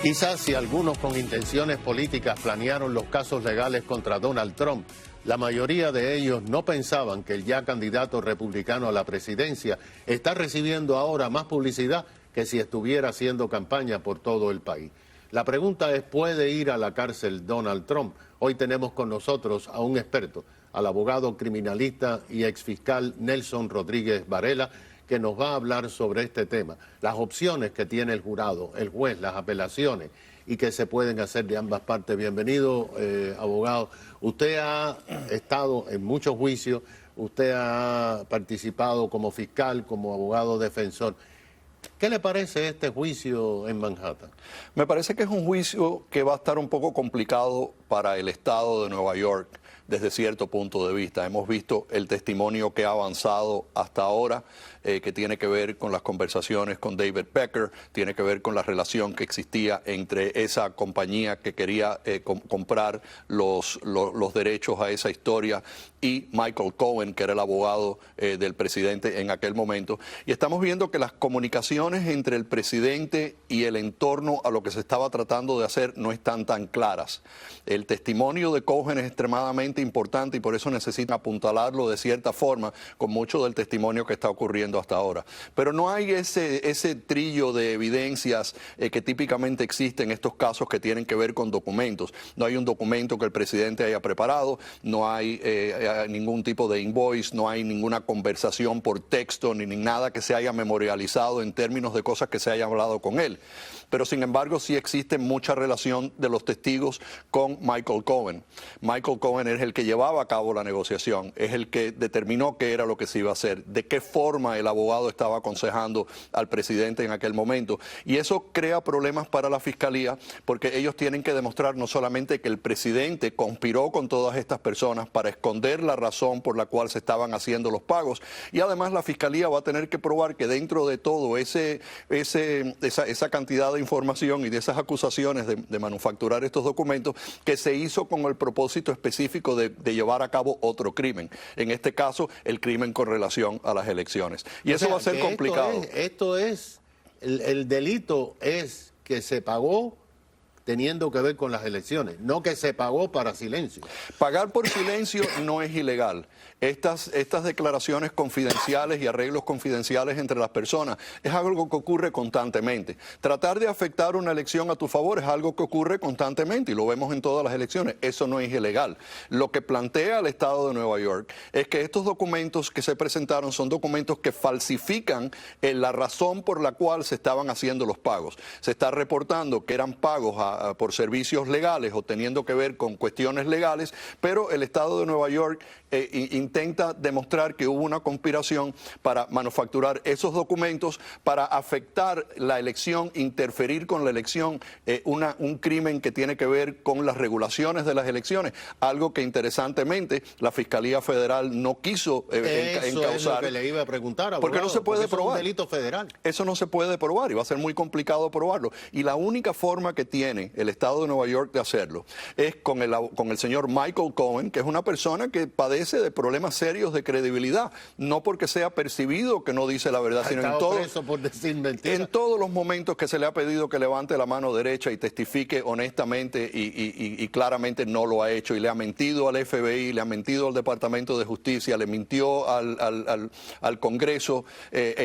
Quizás si algunos con intenciones políticas planearon los casos legales contra Donald Trump, la mayoría de ellos no pensaban que el ya candidato republicano a la presidencia está recibiendo ahora más publicidad que si estuviera haciendo campaña por todo el país. La pregunta es, ¿puede ir a la cárcel Donald Trump? Hoy tenemos con nosotros a un experto, al abogado criminalista y exfiscal Nelson Rodríguez Varela, que nos va a hablar sobre este tema, las opciones que tiene el jurado, el juez, las apelaciones y que se pueden hacer de ambas partes. Bienvenido, abogado. Usted ha estado en muchos juicios, usted ha participado como fiscal, como abogado defensor. ¿Qué le parece este juicio en Manhattan? Me parece que es un juicio que va a estar un poco complicado para el estado de Nueva York desde cierto punto de vista. Hemos visto el testimonio que ha avanzado hasta ahora, que tiene que ver con las conversaciones con David Pecker, tiene que ver con la relación que existía entre esa compañía que quería comprar los derechos a esa historia y Michael Cohen, que era el abogado del presidente en aquel momento. Y estamos viendo que las comunicaciones entre el presidente y el entorno a lo que se estaba tratando de hacer no están tan claras. El testimonio de Cohen es extremadamente importante y por eso necesitan apuntalarlo de cierta forma con mucho del testimonio que está ocurriendo hasta ahora. Pero no hay ese trillo de evidencias que típicamente existe en estos casos que tienen que ver con documentos. No hay un documento que el presidente haya preparado, no hay ningún tipo de invoice, no hay ninguna conversación por texto ni nada que se haya memorializado en términos de cosas que se haya hablado con él. Pero sin embargo sí existe mucha relación de los testigos con Michael Cohen. Michael Cohen es el que llevaba a cabo la negociación, es el que determinó qué era lo que se iba a hacer, de qué forma el abogado estaba aconsejando al presidente en aquel momento. Y eso crea problemas para la fiscalía porque ellos tienen que demostrar no solamente que el presidente conspiró con todas estas personas para esconder la razón por la cual se estaban haciendo los pagos, y además la fiscalía va a tener que probar que dentro de todo esa cantidad de información y de esas acusaciones de manufacturar estos documentos, que se hizo con el propósito específico de llevar a cabo otro crimen. En este caso, el crimen con relación a las elecciones. Y eso va a ser complicado. El delito es que se pagó teniendo que ver con las elecciones, no que se pagó para silencio. Pagar por silencio no es ilegal. Estas declaraciones confidenciales y arreglos confidenciales entre las personas es algo que ocurre constantemente. Tratar de afectar una elección a tu favor es algo que ocurre constantemente y lo vemos en todas las elecciones. Eso no es ilegal. Lo que plantea el Estado de Nueva York es que estos documentos que se presentaron son documentos que falsifican la razón por la cual se estaban haciendo los pagos. Se está reportando que eran pagos por servicios legales o teniendo que ver con cuestiones legales, pero el Estado de Nueva York intenta demostrar que hubo una conspiración para manufacturar esos documentos, para afectar la elección, interferir con la elección, un crimen que tiene que ver con las regulaciones de las elecciones, algo que interesantemente la Fiscalía Federal no quiso encauzar. Eso es lo que le iba a preguntar, abogado, porque no se puede probar. Es un delito federal. Eso no se puede probar y va a ser muy complicado probarlo. Y la única forma que tiene el Estado de Nueva York de hacerlo es con el señor Michael Cohen, que es una persona que padece de problemas serios de credibilidad, no porque sea percibido que no dice la verdad, sino en todos los momentos que se le ha pedido que levante la mano derecha y testifique honestamente y claramente no lo ha hecho, y le ha mentido al FBI, le ha mentido al Departamento de Justicia, le mintió al Congreso,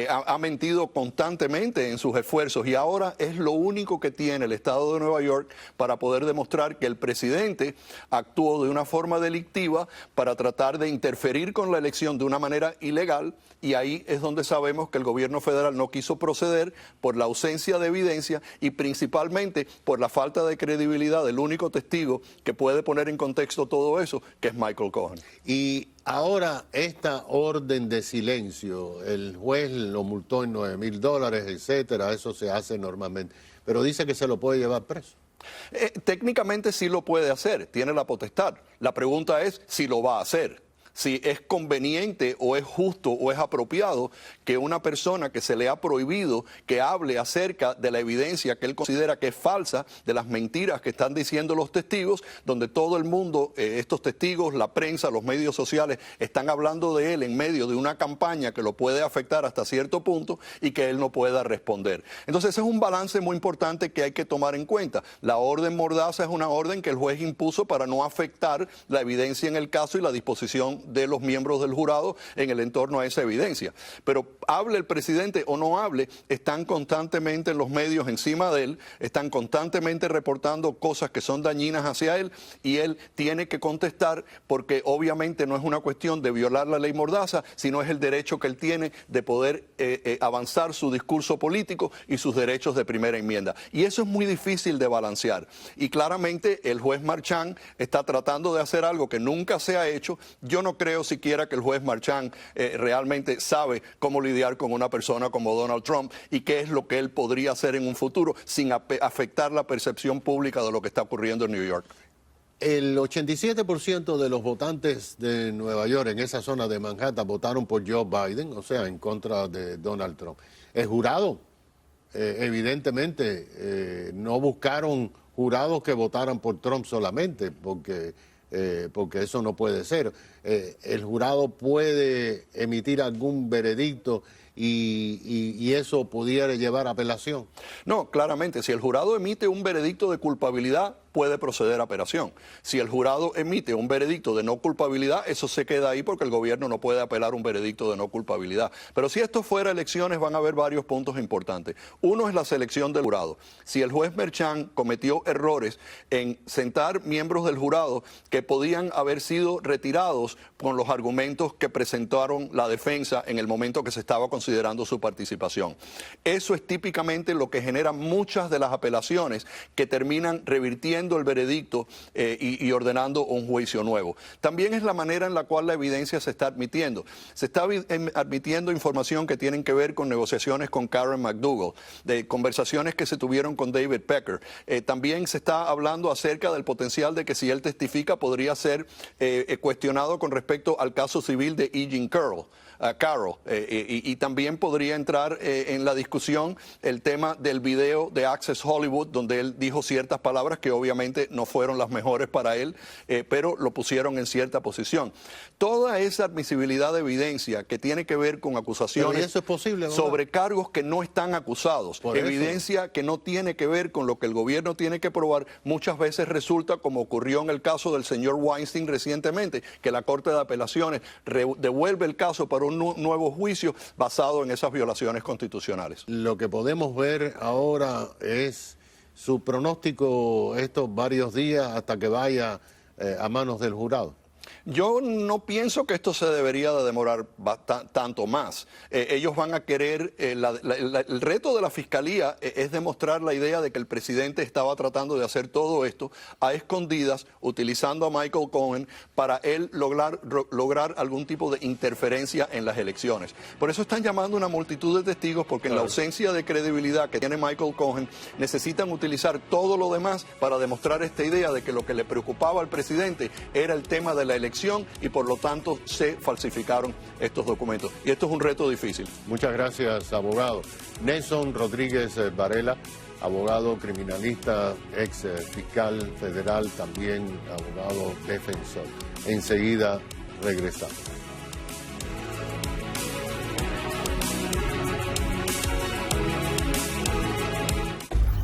ha mentido constantemente en sus esfuerzos, y ahora es lo único que tiene el Estado de Nueva York para poder demostrar que el presidente actuó de una forma delictiva para tratar de interferir con la elección de una manera ilegal, y ahí es donde sabemos que el gobierno federal no quiso proceder por la ausencia de evidencia y principalmente por la falta de credibilidad del único testigo que puede poner en contexto todo eso, que es Michael Cohen. Y ahora esta orden de silencio, el juez lo multó en $9,000, etcétera, eso se hace normalmente, pero dice que se lo puede llevar preso. Técnicamente sí lo puede hacer, tiene la potestad. La pregunta es si lo va a hacer, si es conveniente o es justo o es apropiado que una persona que se le ha prohibido que hable acerca de la evidencia que él considera que es falsa, de las mentiras que están diciendo los testigos, donde todo el mundo, estos testigos, la prensa, los medios sociales, están hablando de él en medio de una campaña que lo puede afectar hasta cierto punto y que él no pueda responder. Entonces ese es un balance muy importante que hay que tomar en cuenta. La orden Mordaza es una orden que el juez impuso para no afectar la evidencia en el caso y la disposición de los miembros del jurado en el entorno a esa evidencia. Pero hable el presidente o no hable, están constantemente en los medios encima de él, están constantemente reportando cosas que son dañinas hacia él y él tiene que contestar porque obviamente no es una cuestión de violar la ley Mordaza, sino es el derecho que él tiene de poder avanzar su discurso político y sus derechos de primera enmienda. Y eso es muy difícil de balancear. Y claramente el juez Marchand está tratando de hacer algo que nunca se ha hecho. Yo no creo siquiera que el juez Marchand realmente sabe cómo lidiar con una persona como Donald Trump y qué es lo que él podría hacer en un futuro sin afectar la percepción pública de lo que está ocurriendo en New York. El 87% de los votantes de Nueva York en esa zona de Manhattan votaron por Joe Biden, o sea, en contra de Donald Trump. El jurado, evidentemente, no buscaron jurados que votaran por Trump solamente, porque eso no puede ser. El jurado puede emitir algún veredicto y eso pudiera llevar a apelación. No, claramente, si el jurado emite un veredicto de culpabilidad, puede proceder a apelación. Si el jurado emite un veredicto de no culpabilidad, eso se queda ahí porque el gobierno no puede apelar un veredicto de no culpabilidad. Pero si esto fuera elecciones, van a haber varios puntos importantes. Uno es la selección del jurado. Si el juez Merchan cometió errores en sentar miembros del jurado que podían haber sido retirados con los argumentos que presentaron la defensa en el momento que se estaba considerando su participación. Eso es típicamente lo que genera muchas de las apelaciones que terminan revirtiendo el veredicto y ordenando un juicio nuevo. También es la manera en la cual la evidencia se está admitiendo. Se está admitiendo información que tienen que ver con negociaciones con Karen McDougal, de conversaciones que se tuvieron con David Pecker. También se está hablando acerca del potencial de que si él testifica podría ser cuestionado con respecto al caso civil de E. Jean Carroll. Y también podría entrar en la discusión el tema del video de Access Hollywood, donde él dijo ciertas palabras que obviamente no fueron las mejores para él, pero lo pusieron en cierta posición. Toda esa admisibilidad de evidencia que tiene que ver con acusaciones eso es posible, sobre cargos que no están acusados, evidencia que no tiene que ver con lo que el gobierno tiene que probar, muchas veces resulta, como ocurrió en el caso del señor Weinstein recientemente, que la Corte de Apelaciones devuelve el caso para un nuevo juicio basado en esas violaciones constitucionales. Lo que podemos ver ahora es su pronóstico estos varios días hasta que vaya a manos del jurado. Yo no pienso que esto se debería de demorar tanto más. Ellos van a querer, el reto de la Fiscalía es demostrar la idea de que el presidente estaba tratando de hacer todo esto a escondidas, utilizando a Michael Cohen para él lograr algún tipo de interferencia en las elecciones. Por eso están llamando una multitud de testigos, porque en la ausencia de credibilidad que tiene Michael Cohen, necesitan utilizar todo lo demás para demostrar esta idea de que lo que le preocupaba al presidente era el tema de la elección y por lo tanto se falsificaron estos documentos. Y esto es un reto difícil. Muchas gracias, abogado. Nelson Rodríguez Varela, abogado criminalista, ex fiscal federal, también abogado defensor. Enseguida regresamos.